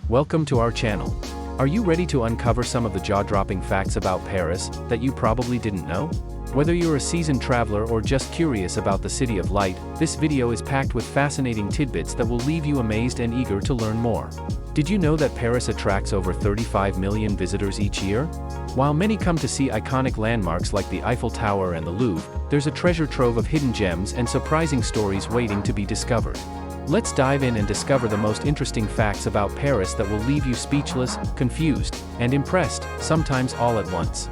Welcome to our channel. Are you ready to uncover some of the jaw-dropping facts about Paris that you probably didn't know? Whether you're a seasoned traveler or just curious about the City of Light, this video is packed with fascinating tidbits that will leave you amazed and eager to learn more. Did you know that Paris attracts over 35 million visitors each year? While many come to see iconic landmarks like the Eiffel Tower and the Louvre, there's a treasure trove of hidden gems and surprising stories waiting to be discovered. Let's dive in and discover the most interesting facts about Paris that will leave you speechless, confused, and impressed, sometimes all at once.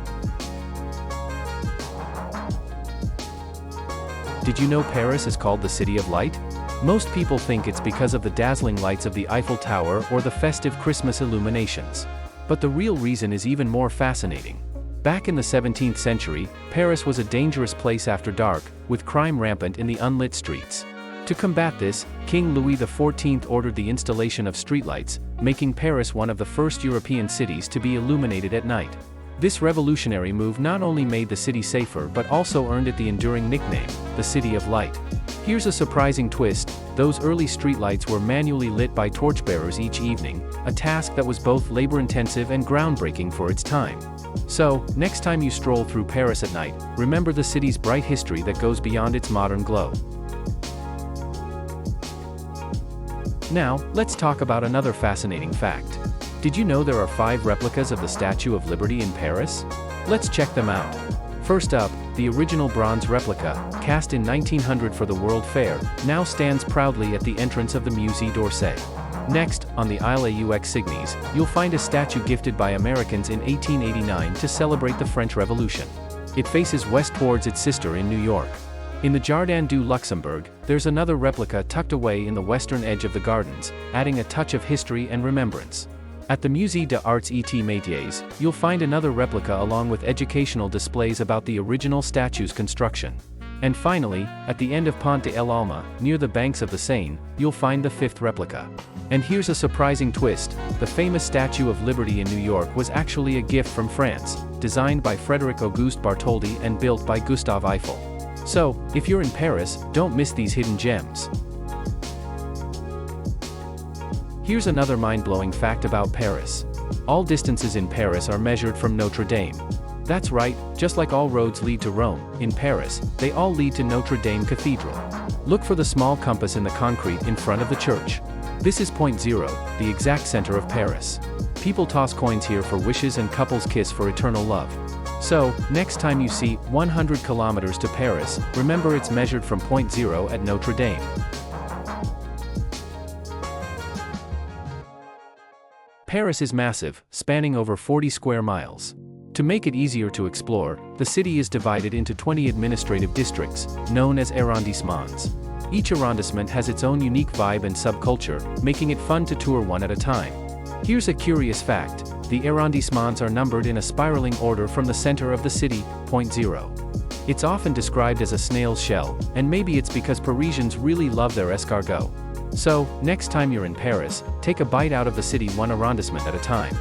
Did you know Paris is called the City of Light? Most people think it's because of the dazzling lights of the Eiffel Tower or the festive Christmas illuminations. But the real reason is even more fascinating. Back in the 17th century, Paris was a dangerous place after dark, with crime rampant in the unlit streets. To combat this, King Louis XIV ordered the installation of streetlights, making Paris one of the first European cities to be illuminated at night. This revolutionary move not only made the city safer but also earned it the enduring nickname, the City of Light. Here's a surprising twist: those early streetlights were manually lit by torchbearers each evening, a task that was both labor-intensive and groundbreaking for its time. So, next time you stroll through Paris at night, remember the city's bright history that goes beyond its modern glow. Now, let's talk about another fascinating fact. Did you know there are 5 replicas of the Statue of Liberty in Paris? Let's check them out. First up, the original bronze replica, cast in 1900 for the World Fair, now stands proudly at the entrance of the Musée d'Orsay. Next, on the Isle aux Cygnes, you'll find a statue gifted by Americans in 1889 to celebrate the French Revolution. It faces west towards its sister in New York. In the Jardin du Luxembourg, there's another replica tucked away in the western edge of the gardens, adding a touch of history and remembrance. At the Musée des Arts et Métiers, you'll find another replica along with educational displays about the original statue's construction. And finally, at the end of Pont Neuf, near the banks of the Seine, you'll find the 5th replica. And here's a surprising twist: the famous Statue of Liberty in New York was actually a gift from France, designed by Frédéric Auguste Bartholdi and built by Gustave Eiffel. So, if you're in Paris, don't miss these hidden gems. Here's another mind-blowing fact about Paris. All distances in Paris are measured from Notre Dame. That's right, just like all roads lead to Rome, in Paris, they all lead to Notre Dame Cathedral. Look for the small compass in the concrete in front of the church. This is Point Zero, the exact center of Paris. People toss coins here for wishes and couples kiss for eternal love. So, next time you see 100 kilometers to Paris, remember it's measured from Point Zero at Notre Dame. Paris is massive, spanning over 40 square miles. To make it easier to explore, the city is divided into 20 administrative districts, known as arrondissements. Each arrondissement has its own unique vibe and subculture, making it fun to tour one at a time. Here's a curious fact: the arrondissements are numbered in a spiraling order from the center of the city, Point Zero. It's often described as a snail's shell, and maybe it's because Parisians really love their escargot. So, next time you're in Paris, take a bite out of the city one arrondissement at a time.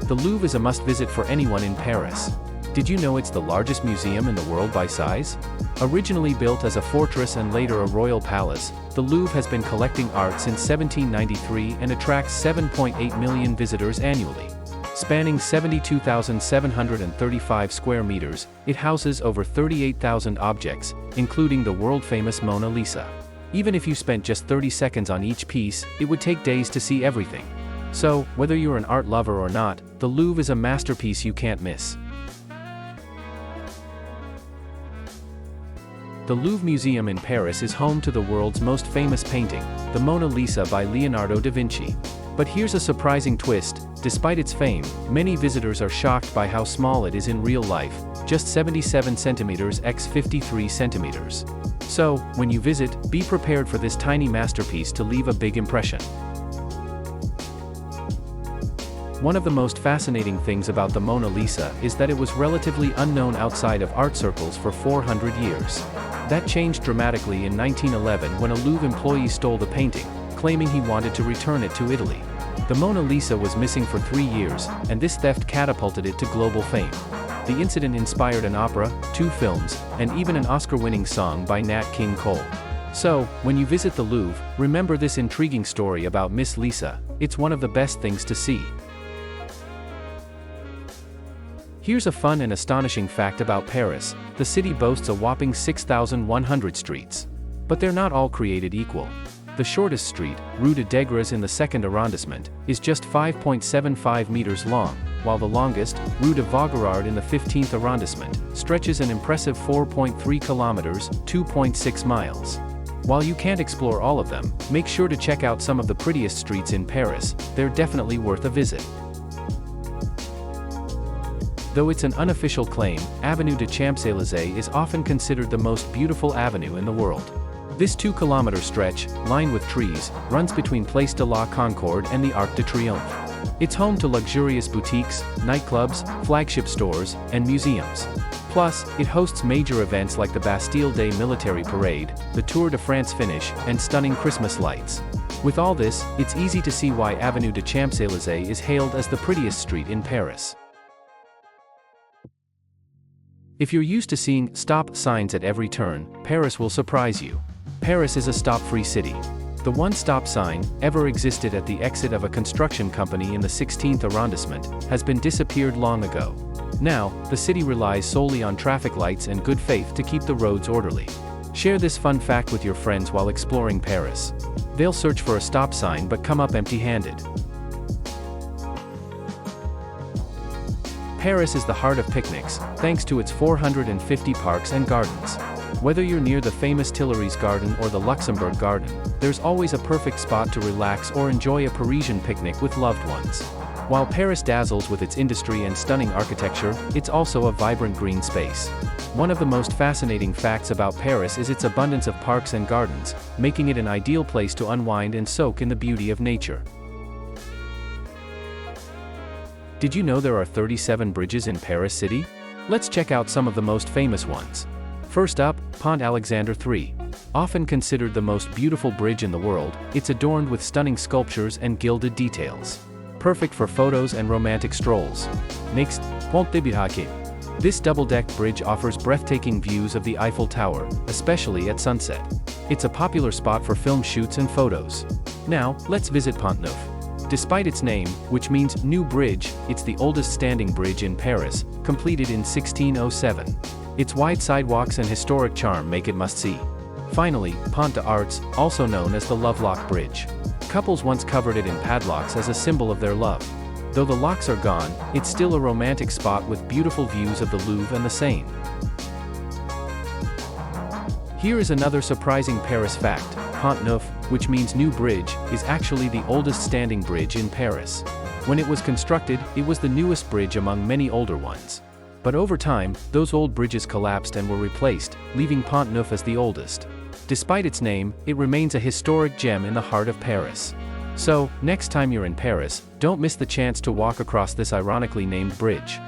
The Louvre is a must-visit for anyone in Paris. Did you know it's the largest museum in the world by size? Originally built as a fortress and later a royal palace, the Louvre has been collecting art since 1793 and attracts 7.8 million visitors annually. Spanning 72,735 square meters, it houses over 38,000 objects, including the world-famous Mona Lisa. Even if you spent just 30 seconds on each piece, it would take days to see everything. So, whether you're an art lover or not, the Louvre is a masterpiece you can't miss. The Louvre Museum in Paris is home to the world's most famous painting, the Mona Lisa by Leonardo da Vinci. But here's a surprising twist: despite its fame, many visitors are shocked by how small it is in real life, just 77 centimeters x 53 centimeters. So, when you visit, be prepared for this tiny masterpiece to leave a big impression. One of the most fascinating things about the Mona Lisa is that it was relatively unknown outside of art circles for 400 years. That changed dramatically in 1911 when a Louvre employee stole the painting, claiming he wanted to return it to Italy. The Mona Lisa was missing for 3 years, and this theft catapulted it to global fame. The incident inspired an opera, 2 films, and even an Oscar-winning song by Nat King Cole. So, when you visit the Louvre, remember this intriguing story about Miss Lisa. It's one of the best things to see. Here's a fun and astonishing fact about Paris. The city boasts a whopping 6,100 streets. But they're not all created equal. The shortest street, Rue de Degres in the 2nd arrondissement, is just 5.75 meters long, while the longest, Rue de Vaugirard in the 15th arrondissement, stretches an impressive 4.3 kilometers, 2.6 miles. While you can't explore all of them, make sure to check out some of the prettiest streets in Paris. They're definitely worth a visit. Though it's an unofficial claim, Avenue de Champs-Elysees is often considered the most beautiful avenue in the world. This 2-kilometer stretch, lined with trees, runs between Place de la Concorde and the Arc de Triomphe. It's home to luxurious boutiques, nightclubs, flagship stores, and museums. Plus, it hosts major events like the Bastille Day Military Parade, the Tour de France finish, and stunning Christmas lights. With all this, it's easy to see why Avenue de Champs-Elysees is hailed as the prettiest street in Paris. If you're used to seeing stop signs at every turn, Paris will surprise you. Paris is a stop-free city. The one stop sign, ever existed at the exit of a construction company in the 16th arrondissement, has been disappeared long ago. Now, the city relies solely on traffic lights and good faith to keep the roads orderly. Share this fun fact with your friends while exploring Paris. They'll search for a stop sign but come up empty-handed. Paris is the heart of picnics, thanks to its 450 parks and gardens. Whether you're near the famous Tuileries Garden or the Luxembourg Garden, there's always a perfect spot to relax or enjoy a Parisian picnic with loved ones. While Paris dazzles with its industry and stunning architecture, it's also a vibrant green space. One of the most fascinating facts about Paris is its abundance of parks and gardens, making it an ideal place to unwind and soak in the beauty of nature. Did you know there are 37 bridges in Paris city? Let's check out some of the most famous ones. First up, Pont Alexandre III. Often considered the most beautiful bridge in the world, it's adorned with stunning sculptures and gilded details. Perfect for photos and romantic strolls. Next, Pont Neuf. This double-deck bridge offers breathtaking views of the Eiffel Tower, especially at sunset. It's a popular spot for film shoots and photos. Now, let's visit Pont Neuf. Despite its name, which means new bridge, it's the oldest standing bridge in Paris, completed in 1607. Its wide sidewalks and historic charm make it must-see. Finally, Pont des Arts, also known as the Lovelock Bridge. Couples once covered it in padlocks as a symbol of their love. Though the locks are gone, it's still a romantic spot with beautiful views of the Louvre and the Seine. Here is another surprising Paris fact. Pont Neuf, which means new bridge, is actually the oldest standing bridge in Paris. When it was constructed, it was the newest bridge among many older ones. But over time, those old bridges collapsed and were replaced, leaving Pont Neuf as the oldest. Despite its name, it remains a historic gem in the heart of Paris. So, next time you're in Paris, don't miss the chance to walk across this ironically named bridge.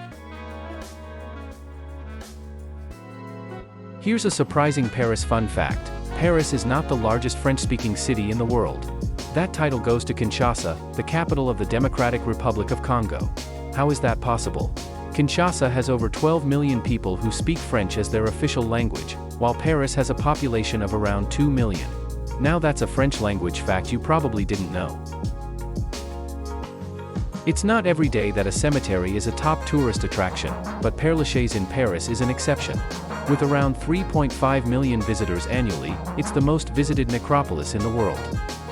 Here's a surprising Paris fun fact. Paris is not the largest French-speaking city in the world. That title goes to Kinshasa, the capital of the Democratic Republic of Congo. How is that possible? Kinshasa has over 12 million people who speak French as their official language, while Paris has a population of around 2 million. Now that's a French language fact you probably didn't know. It's not every day that a cemetery is a top tourist attraction, but Père Lachaise in Paris is an exception. With around 3.5 million visitors annually, it's the most visited necropolis in the world.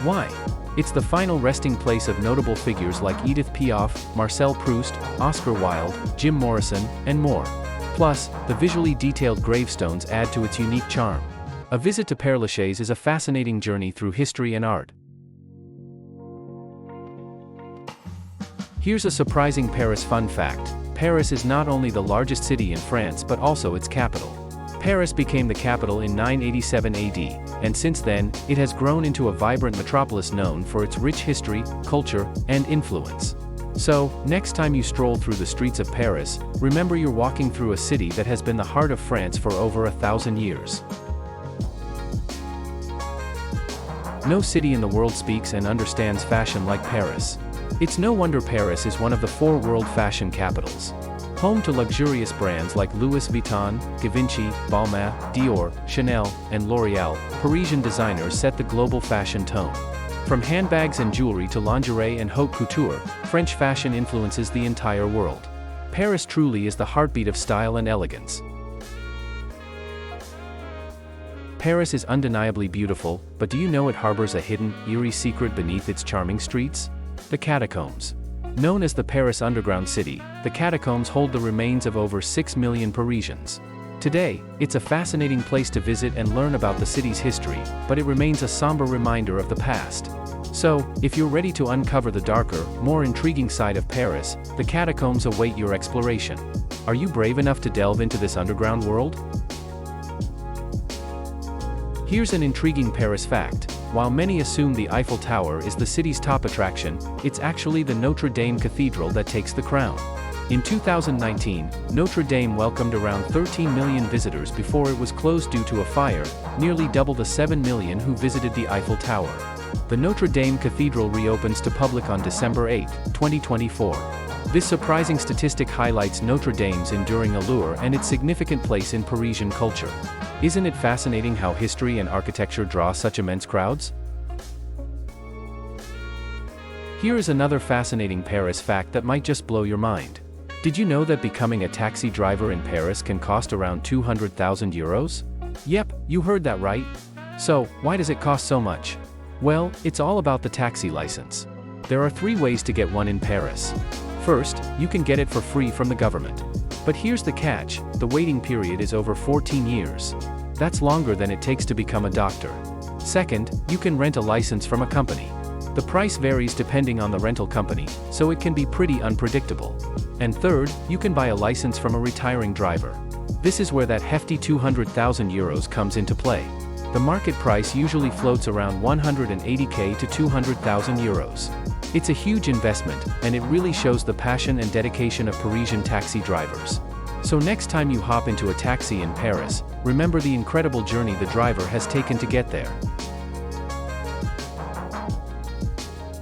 Why? It's the final resting place of notable figures like Edith Piaf, Marcel Proust, Oscar Wilde, Jim Morrison, and more. Plus, the visually detailed gravestones add to its unique charm. A visit to Père Lachaise is a fascinating journey through history and art. Here's a surprising Paris fun fact. Paris is not only the largest city in France but also its capital. Paris became the capital in 987 AD, and since then, it has grown into a vibrant metropolis known for its rich history, culture, and influence. So, next time you stroll through the streets of Paris, remember you're walking through a city that has been the heart of France for over 1,000 years. No city in the world speaks and understands fashion like Paris. It's no wonder Paris is one of the 4 world fashion capitals. Home to luxurious brands like Louis Vuitton, Givenchy, Balmain, Dior, Chanel, and L'Oréal, Parisian designers set the global fashion tone. From handbags and jewelry to lingerie and haute couture, French fashion influences the entire world. Paris truly is the heartbeat of style and elegance. Paris is undeniably beautiful, but do you know it harbors a hidden, eerie secret beneath its charming streets? The Catacombs. Known as the Paris Underground City, the Catacombs hold the remains of over 6 million Parisians. Today, it's a fascinating place to visit and learn about the city's history, but it remains a somber reminder of the past. So, if you're ready to uncover the darker, more intriguing side of Paris, the Catacombs await your exploration. Are you brave enough to delve into this underground world? Here's an intriguing Paris fact. While many assume the Eiffel Tower is the city's top attraction, it's actually the Notre Dame Cathedral that takes the crown. In 2019, Notre Dame welcomed around 13 million visitors before it was closed due to a fire, nearly double the 7 million who visited the Eiffel Tower. The Notre Dame Cathedral reopens to public on December 8, 2024. This surprising statistic highlights Notre Dame's enduring allure and its significant place in Parisian culture. Isn't it fascinating how history and architecture draw such immense crowds? Here is another fascinating Paris fact that might just blow your mind. Did you know that becoming a taxi driver in Paris can cost around 200,000 euros? Yep, you heard that right. So, why does it cost so much? Well, it's all about the taxi license. There are 3 ways to get one in Paris. First, you can get it for free from the government. But here's the catch, the waiting period is over 14 years. That's longer than it takes to become a doctor. Second, you can rent a license from a company. The price varies depending on the rental company, so it can be pretty unpredictable. And third, you can buy a license from a retiring driver. This is where that hefty 200,000 euros comes into play. The market price usually floats around 180k to 200,000 euros. It's a huge investment, and it really shows the passion and dedication of Parisian taxi drivers. So next time you hop into a taxi in Paris, remember the incredible journey the driver has taken to get there.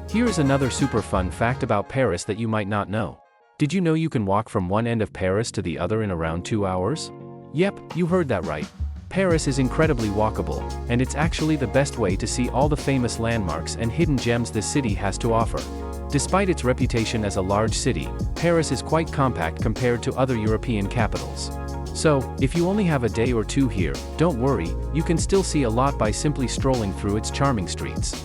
Here is another super fun fact about Paris that you might not know. Did you know you can walk from one end of Paris to the other in around 2 hours? Yep, you heard that right. Paris is incredibly walkable, and it's actually the best way to see all the famous landmarks and hidden gems this city has to offer. Despite its reputation as a large city, Paris is quite compact compared to other European capitals. So, if you only have a day or two here, don't worry, you can still see a lot by simply strolling through its charming streets.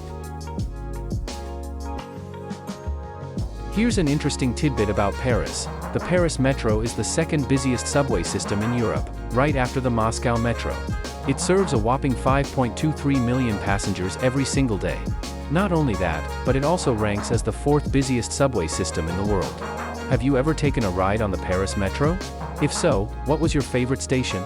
Here's an interesting tidbit about Paris. The Paris Metro is the second busiest subway system in Europe, right after the Moscow Metro. It serves a whopping 5.23 million passengers every single day. Not only that, but it also ranks as the 4th busiest subway system in the world. Have you ever taken a ride on the Paris Metro? If so, what was your favorite station?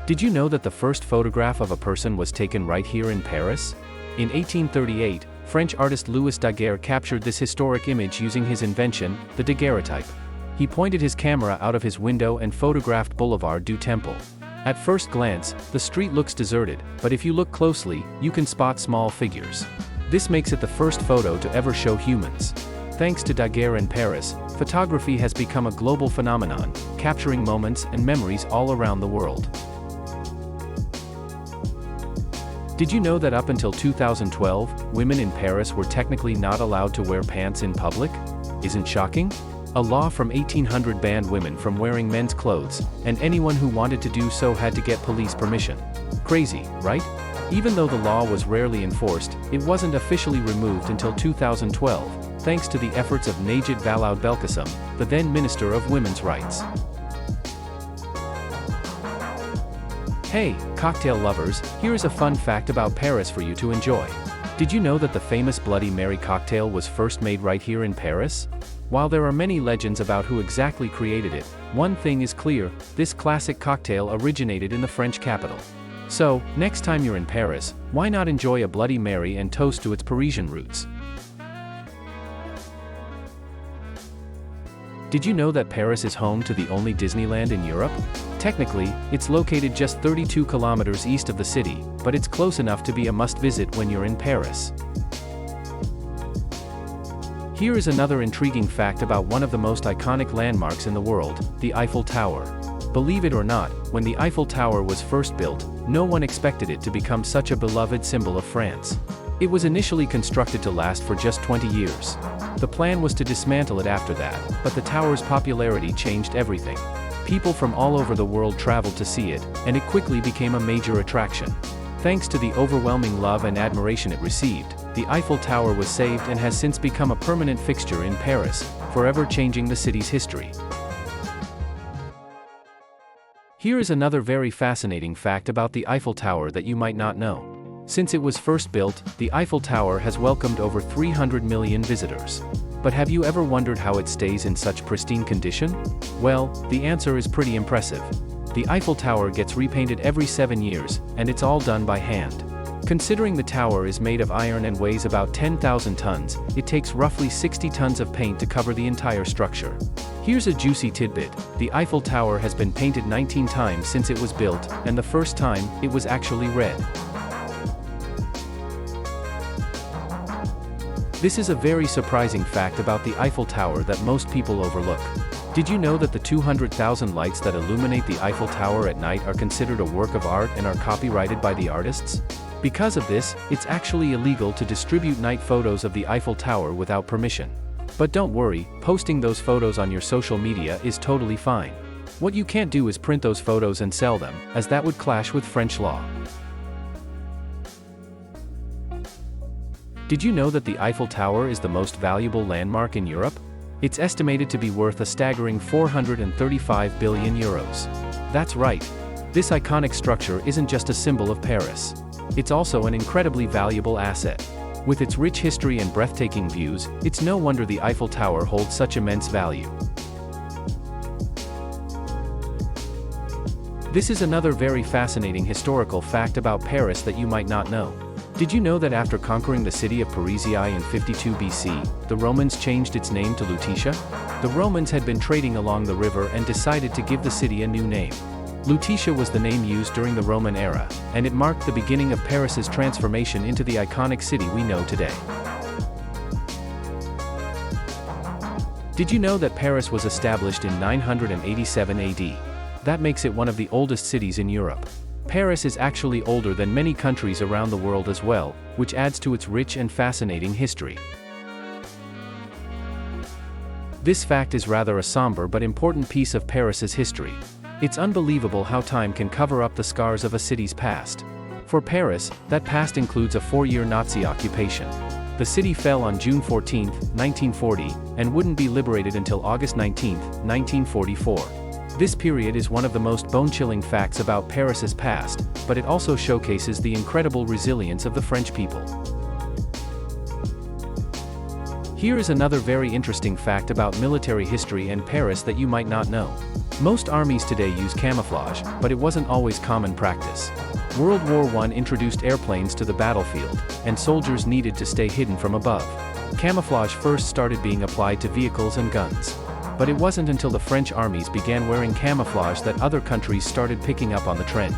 Did you know that the first photograph of a person was taken right here in Paris? In 1838, French artist Louis Daguerre captured this historic image using his invention, the daguerreotype. He pointed his camera out of his window and photographed Boulevard du Temple. At first glance, the street looks deserted, but if you look closely, you can spot small figures. This makes it the first photo to ever show humans. Thanks to Daguerre in Paris, photography has become a global phenomenon, capturing moments and memories all around the world. Did you know that up until 2012, women in Paris were technically not allowed to wear pants in public? Isn't shocking? A law from 1800 banned women from wearing men's clothes, and anyone who wanted to do so had to get police permission. Crazy, right? Even though the law was rarely enforced, it wasn't officially removed until 2012, thanks to the efforts of Najat Vallaud-Belkacem, the then Minister of Women's Rights. Hey, cocktail lovers, here's a fun fact about Paris for you to enjoy. Did you know that the famous Bloody Mary cocktail was first made right here in Paris? While there are many legends about who exactly created it, one thing is clear, this classic cocktail originated in the French capital. So, next time you're in Paris, why not enjoy a Bloody Mary and toast to its Parisian roots? Did you know that Paris is home to the only Disneyland in Europe? Technically, it's located just 32 kilometers east of the city, but it's close enough to be a must-visit when you're in Paris. Here is another intriguing fact about one of the most iconic landmarks in the world, the Eiffel Tower. Believe it or not, when the Eiffel Tower was first built, no one expected it to become such a beloved symbol of France. It was initially constructed to last for just 20 years. The plan was to dismantle it after that, but the tower's popularity changed everything. People from all over the world traveled to see it, and it quickly became a major attraction. Thanks to the overwhelming love and admiration it received, the Eiffel Tower was saved and has since become a permanent fixture in Paris, forever changing the city's history. Here is another very fascinating fact about the Eiffel Tower that you might not know. Since it was first built, the Eiffel Tower has welcomed over 300 million visitors. But have you ever wondered how it stays in such pristine condition? Well, the answer is pretty impressive. The Eiffel Tower gets repainted every 7 years, and it's all done by hand. Considering the tower is made of iron and weighs about 10,000 tons, it takes roughly 60 tons of paint to cover the entire structure. Here's a juicy tidbit: the Eiffel Tower has been painted 19 times since it was built, and the first time, it was actually red. This is a very surprising fact about the Eiffel Tower that most people overlook. Did you know that the 200,000 lights that illuminate the Eiffel Tower at night are considered a work of art and are copyrighted by the artists? Because of this, it's actually illegal to distribute night photos of the Eiffel Tower without permission. But don't worry, posting those photos on your social media is totally fine. What you can't do is print those photos and sell them, as that would clash with French law. Did you know that the Eiffel Tower is the most valuable landmark in Europe? It's estimated to be worth a staggering 435 billion euros. That's right. This iconic structure isn't just a symbol of Paris. It's also an incredibly valuable asset. With its rich history and breathtaking views, it's no wonder the Eiffel Tower holds such immense value. This is another very fascinating historical fact about Paris that you might not know. Did you know that after conquering the city of Parisii in 52 BC, the Romans changed its name to Lutetia? The Romans had been trading along the river and decided to give the city a new name. Lutetia was the name used during the Roman era, and it marked the beginning of Paris's transformation into the iconic city we know today. Did you know that Paris was established in 987 AD? That makes it one of the oldest cities in Europe. Paris is actually older than many countries around the world as well, which adds to its rich and fascinating history. This fact is rather a somber but important piece of Paris's history. It's unbelievable how time can cover up the scars of a city's past. For Paris, that past includes a 4-year Nazi occupation. The city fell on June 14, 1940, and wouldn't be liberated until August 19, 1944. This period is one of the most bone-chilling facts about Paris's past, but it also showcases the incredible resilience of the French people. Here is another very interesting fact about military history and Paris that you might not know. Most armies today use camouflage, but it wasn't always common practice. World War I introduced airplanes to the battlefield, and soldiers needed to stay hidden from above. Camouflage first started being applied to vehicles and guns. But it wasn't until the French armies began wearing camouflage that other countries started picking up on the trend.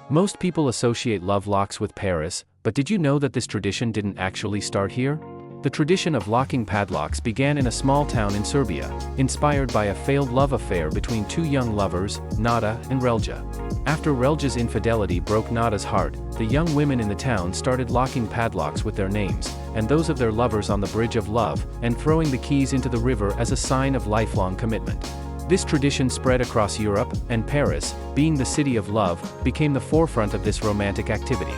Most people associate love locks with Paris, but did you know that this tradition didn't actually start here? The tradition of locking padlocks began in a small town in Serbia, inspired by a failed love affair between two young lovers, Nada and Relja. After Relja's infidelity broke Nada's heart, the young women in the town started locking padlocks with their names, and those of their lovers on the bridge of love, and throwing the keys into the river as a sign of lifelong commitment. This tradition spread across Europe, and Paris, being the city of love, became the forefront of this romantic activity.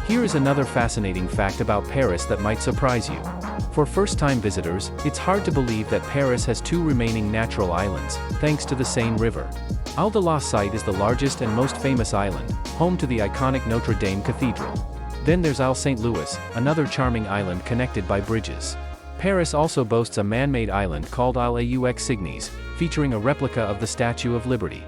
Here is another fascinating fact about Paris that might surprise you. For first-time visitors, it's hard to believe that Paris has 2 remaining natural islands, thanks to the Seine River. Île de la Cité is the largest and most famous island, home to the iconic Notre Dame Cathedral. Then there's Île Saint-Louis, another charming island connected by bridges. Paris also boasts a man-made island called Île aux Cygnes, featuring a replica of the Statue of Liberty.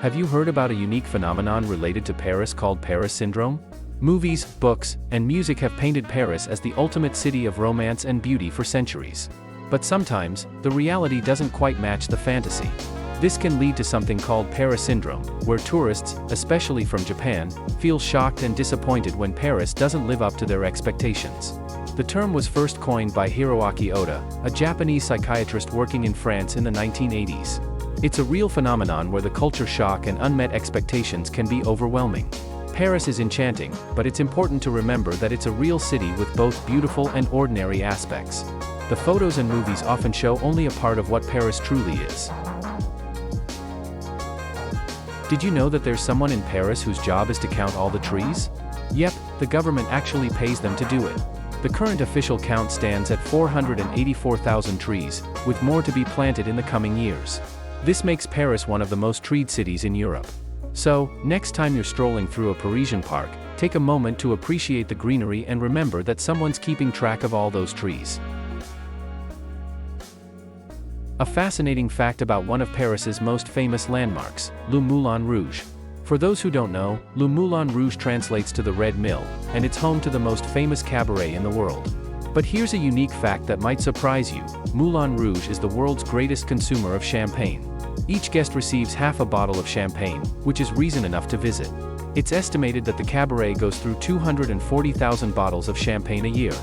Have you heard about a unique phenomenon related to Paris called Paris Syndrome? Movies, books, and music have painted Paris as the ultimate city of romance and beauty for centuries. But sometimes, the reality doesn't quite match the fantasy. This can lead to something called Paris syndrome, where tourists, especially from Japan, feel shocked and disappointed when Paris doesn't live up to their expectations. The term was first coined by Hiroaki Oda, a Japanese psychiatrist working in France in the 1980s. It's a real phenomenon where the culture shock and unmet expectations can be overwhelming. Paris is enchanting, but it's important to remember that it's a real city with both beautiful and ordinary aspects. The photos and movies often show only a part of what Paris truly is. Did you know that there's someone in Paris whose job is to count all the trees? Yep, the government actually pays them to do it. The current official count stands at 484,000 trees, with more to be planted in the coming years. This makes Paris one of the most treed cities in Europe. So, next time you're strolling through a Parisian park, take a moment to appreciate the greenery and remember that someone's keeping track of all those trees. A fascinating fact about one of Paris's most famous landmarks, Le Moulin Rouge. For those who don't know, Le Moulin Rouge translates to the Red Mill, and it's home to the most famous cabaret in the world. But here's a unique fact that might surprise you: Moulin Rouge is the world's greatest consumer of champagne. Each guest receives half a bottle of champagne, which is reason enough to visit. It's estimated that the cabaret goes through 240,000 bottles of champagne a year.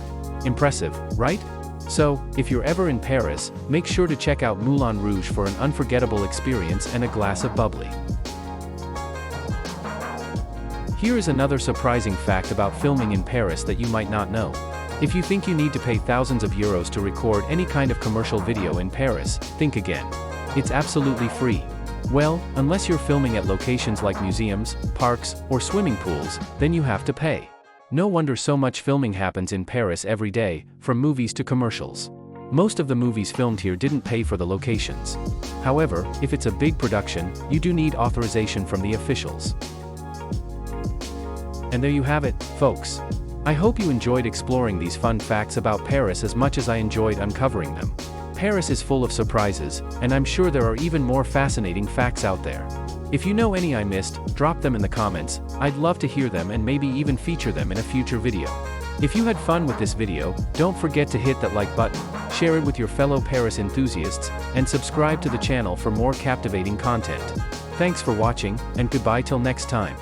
Impressive, right? So, if you're ever in Paris, make sure to check out Moulin Rouge for an unforgettable experience and a glass of bubbly. Here is another surprising fact about filming in Paris that you might not know. If you think you need to pay thousands of euros to record any kind of commercial video in Paris, think again. It's absolutely free. Well, unless you're filming at locations like museums, parks, or swimming pools, then you have to pay. No wonder so much filming happens in Paris every day, from movies to commercials. Most of the movies filmed here didn't pay for the locations. However, if it's a big production, you do need authorization from the officials. And there you have it, folks. I hope you enjoyed exploring these fun facts about Paris as much as I enjoyed uncovering them. Paris is full of surprises, and I'm sure there are even more fascinating facts out there. If you know any I missed, drop them in the comments. I'd love to hear them and maybe even feature them in a future video. If you had fun with this video, don't forget to hit that like button, share it with your fellow Paris enthusiasts, and subscribe to the channel for more captivating content. Thanks for watching, and goodbye till next time.